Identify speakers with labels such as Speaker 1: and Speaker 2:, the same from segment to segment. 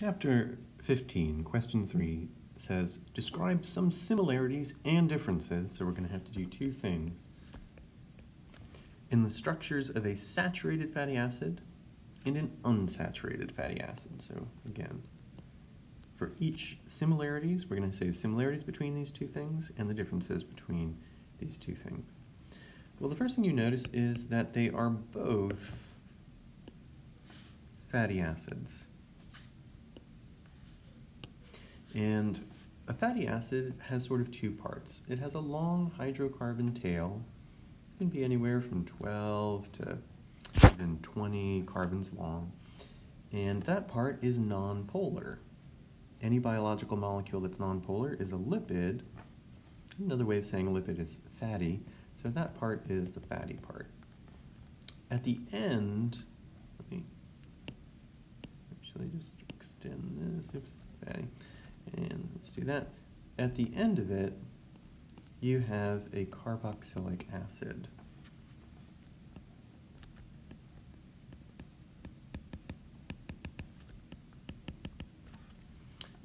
Speaker 1: Chapter 15, question 3 says, describe some similarities and differences, so we're going to have to do two things, in the structures of a saturated fatty acid and an unsaturated fatty acid. So again, for each similarities, we're going to say the similarities between these two things and the differences between these two things. Well, the first thing you notice is that they are both fatty acids. And a fatty acid has sort of two parts. It has a long hydrocarbon tail. It can be anywhere from 12 to even 20 carbons long. And that part is nonpolar. Any biological molecule that's nonpolar is a lipid. Another way of saying a lipid is fatty. So that part is the fatty part. At the end, let me actually just extend this. Oops, fatty. And let's do that. At the end of it, you have a carboxylic acid.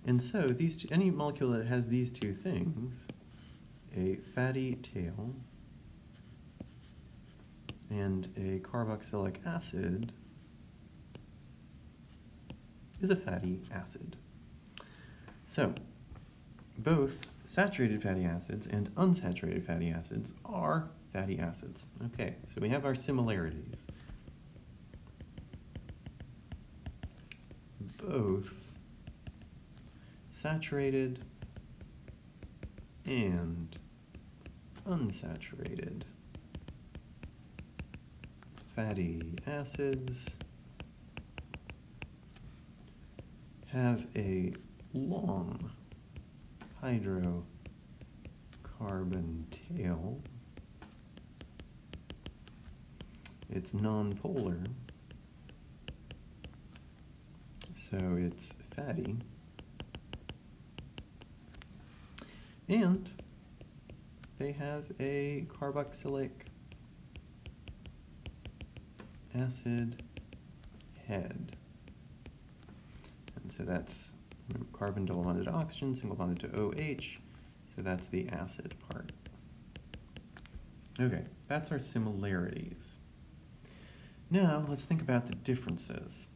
Speaker 1: And so these two, any molecule that has these two things, a fatty tail and a carboxylic acid, is a fatty acid. So, both saturated fatty acids and unsaturated fatty acids are fatty acids. Okay, so we have our similarities. Both saturated and unsaturated fatty acids have a long hydrocarbon tail. It's nonpolar, so it's fatty. And they have a carboxylic acid head. And so that's carbon double bonded to oxygen, single bonded to OH, so that's the acid part. Okay, that's our similarities. Now, let's think about the differences.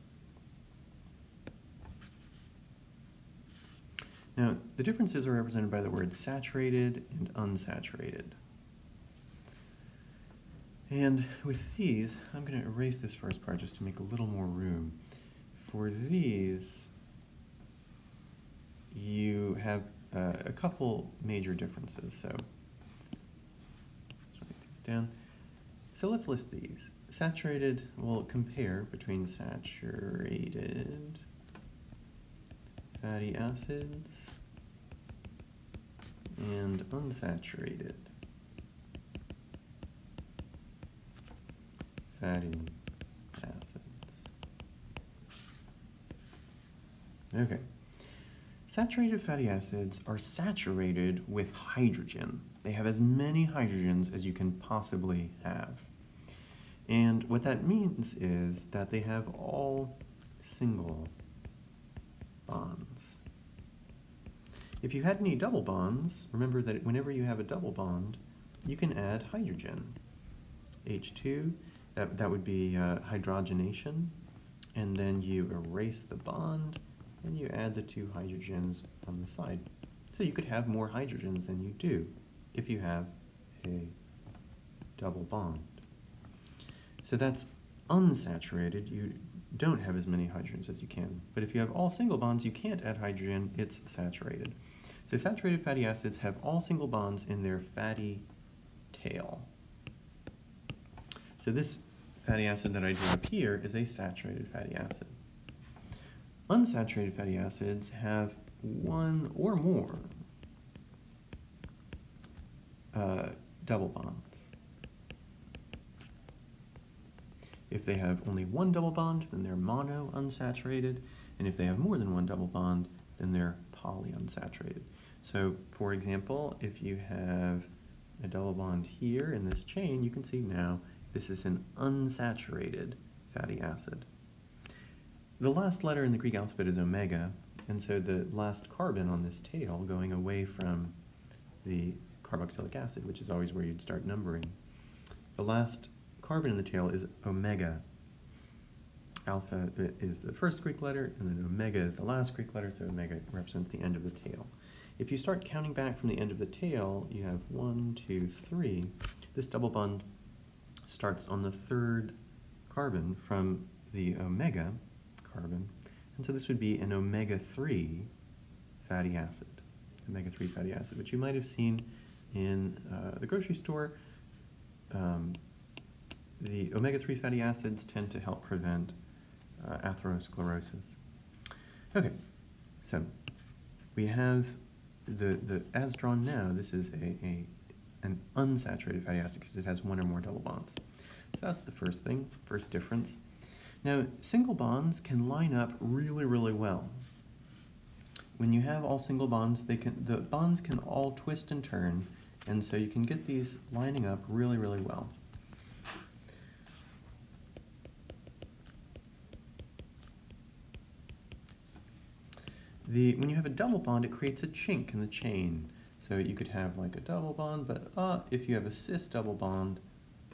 Speaker 1: Now, the differences are represented by the words saturated and unsaturated. And with these, I'm going to erase this first part just to make a little more room. For these, you have a couple major differences. So let's write these down. So let's list these. Saturated, we'll compare between saturated fatty acids and unsaturated fatty acids. Okay. Saturated fatty acids are saturated with hydrogen. They have as many hydrogens as you can possibly have. And what that means is that they have all single bonds. If you had any double bonds, remember that whenever you have a double bond, you can add hydrogen. H2, that would be hydrogenation, and then you erase the bond, and you add the two hydrogens on the side. So you could have more hydrogens than you do if you have a double bond. So that's unsaturated. You don't have as many hydrogens as you can. But if you have all single bonds, you can't add hydrogen, it's saturated. So saturated fatty acids have all single bonds in their fatty tail. So this fatty acid that I drew up here is a saturated fatty acid. Unsaturated fatty acids have one or more double bonds. If they have only one double bond, then they're monounsaturated, and if they have more than one double bond, then they're polyunsaturated. So, for example, if you have a double bond here in this chain, you can see now this is an unsaturated fatty acid. the last letter in the Greek alphabet is omega, and so the last carbon on this tail, going away from the carboxylic acid, which is always where you'd start numbering, the last carbon in the tail is omega. Alpha is the first Greek letter, and then omega is the last Greek letter, so omega represents the end of the tail. If you start counting back from the end of the tail, you have 1, 2, 3. This double bond starts on the third carbon from the omega carbon, and so this would be an omega-3 fatty acid. Omega-3 fatty acid, which you might have seen in the grocery store. The omega-3 fatty acids tend to help prevent atherosclerosis. Okay, so we have the as drawn now, this is an unsaturated fatty acid because it has one or more double bonds. So that's the first thing, first difference. Now, single bonds can line up really, really well. When you have all single bonds, the bonds can all twist and turn, and so you can get these lining up really, really well. When you have a double bond, it creates a chink in the chain. So you could have like a double bond, but if you have a cis double bond,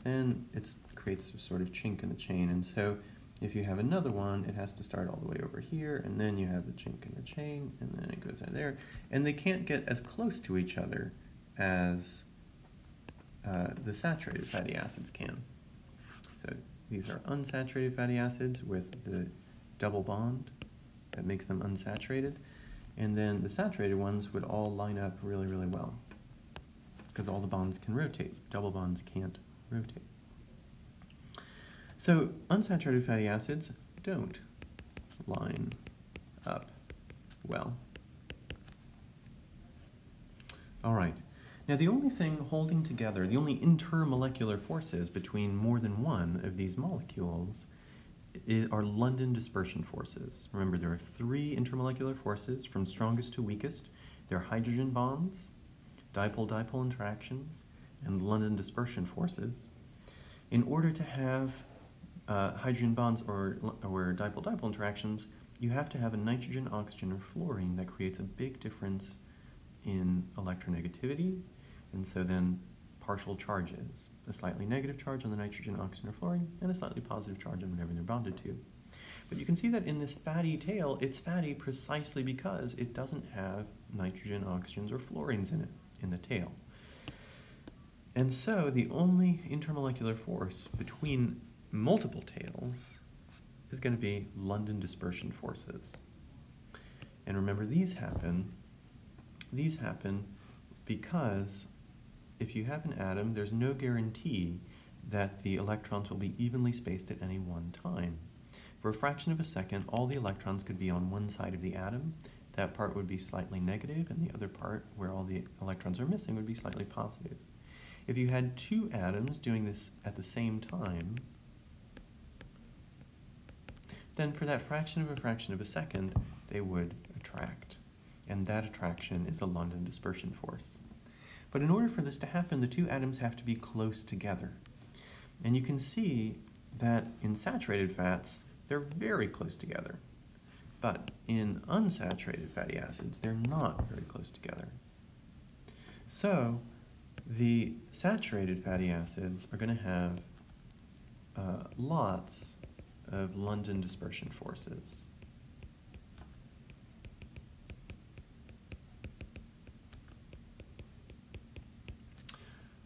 Speaker 1: then it creates a sort of chink in the chain. And so if you have another one, it has to start all the way over here, and then you have the chink in the chain, and then it goes out there. And they can't get as close to each other as the saturated fatty acids can. So these are unsaturated fatty acids with the double bond that makes them unsaturated. And then the saturated ones would all line up really, really well because all the bonds can rotate. Double bonds can't rotate. So unsaturated fatty acids don't line up well. All right. Now the only thing holding together, the only intermolecular forces between more than one of these molecules are London dispersion forces. Remember, there are 3 intermolecular forces from strongest to weakest. They're hydrogen bonds, dipole-dipole interactions, and London dispersion forces. In order to have hydrogen bonds or dipole-dipole interactions, you have to have a nitrogen, oxygen, or fluorine that creates a big difference in electronegativity, and so then partial charges. A slightly negative charge on the nitrogen, oxygen, or fluorine, and a slightly positive charge on whatever they're bonded to. But you can see that in this fatty tail, it's fatty precisely because it doesn't have nitrogen, oxygens, or fluorines in it, in the tail. And so the only intermolecular force between multiple tails is going to be London dispersion forces. And remember, these happen because if you have an atom, there's no guarantee that the electrons will be evenly spaced at any one time. For a fraction of a second, all the electrons could be on one side of the atom. That part would be slightly negative, and the other part, where all the electrons are missing, would be slightly positive. If you had 2 atoms doing this at the same time, then for that fraction of a second, they would attract. And that attraction is a London dispersion force. But in order for this to happen, the 2 atoms have to be close together. And you can see that in saturated fats, they're very close together. But in unsaturated fatty acids, they're not very close together. So the saturated fatty acids are going to have lots of London dispersion forces.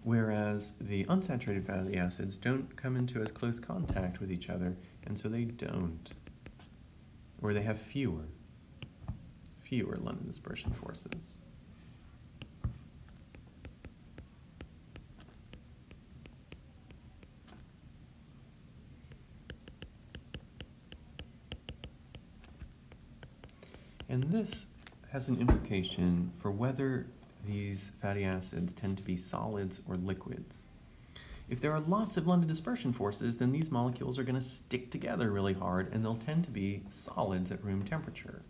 Speaker 1: Whereas the unsaturated fatty acids don't come into as close contact with each other, and so they don't. Or they have fewer London dispersion forces. And this has an implication for whether these fatty acids tend to be solids or liquids. If there are lots of London dispersion forces, then these molecules are going to stick together really hard, and they'll tend to be solids at room temperature.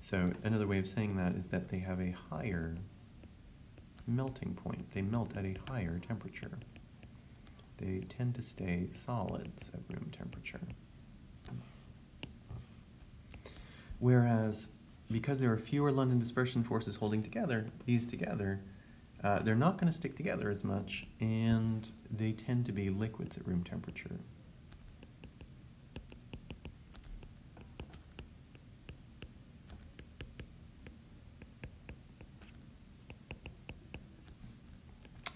Speaker 1: So another way of saying that is that they have a higher melting point. They melt at a higher temperature. They tend to stay solids at room temperature. Whereas, because there are fewer London dispersion forces holding these together, they're not going to stick together as much, and they tend to be liquids at room temperature.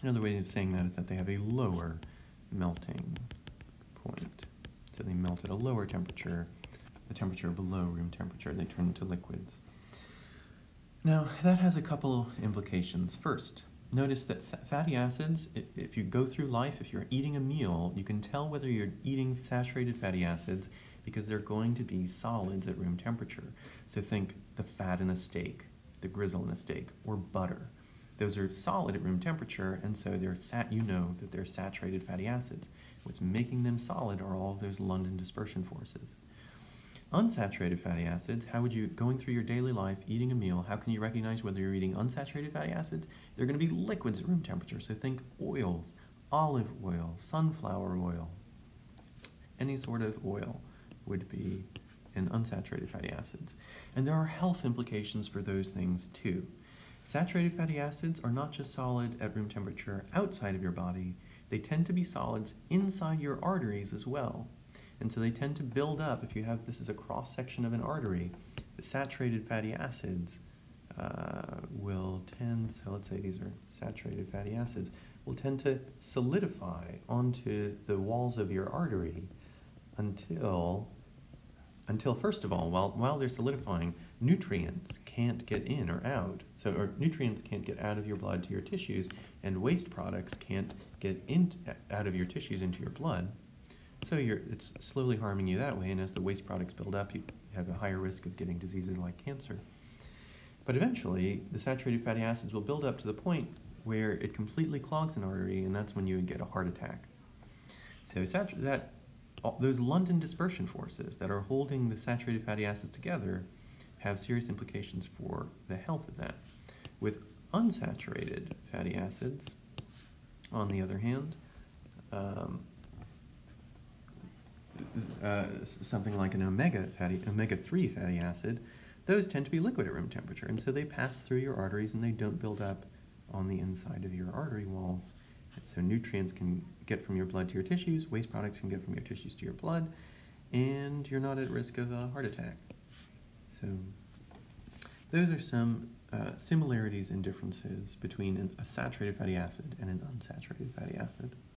Speaker 1: Another way of saying that is that they have a lower melting point. So they melt at a lower temperature, the temperature below room temperature. They turn into liquids. Now, that has a couple implications. First, notice that fatty acids, if you go through life, if you're eating a meal, you can tell whether you're eating saturated fatty acids because they're going to be solids at room temperature. So think the fat in a steak, the grizzle in a steak, or butter. Those are solid at room temperature, and so you know that they're saturated fatty acids. What's making them solid are all of those London dispersion forces. Unsaturated fatty acids, going through your daily life, eating a meal, how can you recognize whether you're eating unsaturated fatty acids? They're going to be liquids at room temperature, so think oils, olive oil, sunflower oil. Any sort of oil would be an unsaturated fatty acids. And there are health implications for those things too. Saturated fatty acids are not just solid at room temperature outside of your body, they tend to be solids inside your arteries as well. And so they tend to build up. If you have, this is a cross-section of an artery, the saturated fatty acids will tend, so let's say these are saturated fatty acids, will tend to solidify onto the walls of your artery until first of all, while they're solidifying, nutrients can't get in or out. Or nutrients can't get out of your blood to your tissues, and waste products can't get out of your tissues into your blood. So it's slowly harming you that way, and as the waste products build up, you have a higher risk of getting diseases like cancer. But eventually, the saturated fatty acids will build up to the point where it completely clogs an artery, and that's when you would get a heart attack. So those London dispersion forces that are holding the saturated fatty acids together have serious implications for the health of that. With unsaturated fatty acids, on the other hand, something like an omega-3 fatty acid, those tend to be liquid at room temperature, and so they pass through your arteries and they don't build up on the inside of your artery walls. So nutrients can get from your blood to your tissues, waste products can get from your tissues to your blood, and you're not at risk of a heart attack. So those are some similarities and differences between a saturated fatty acid and an unsaturated fatty acid.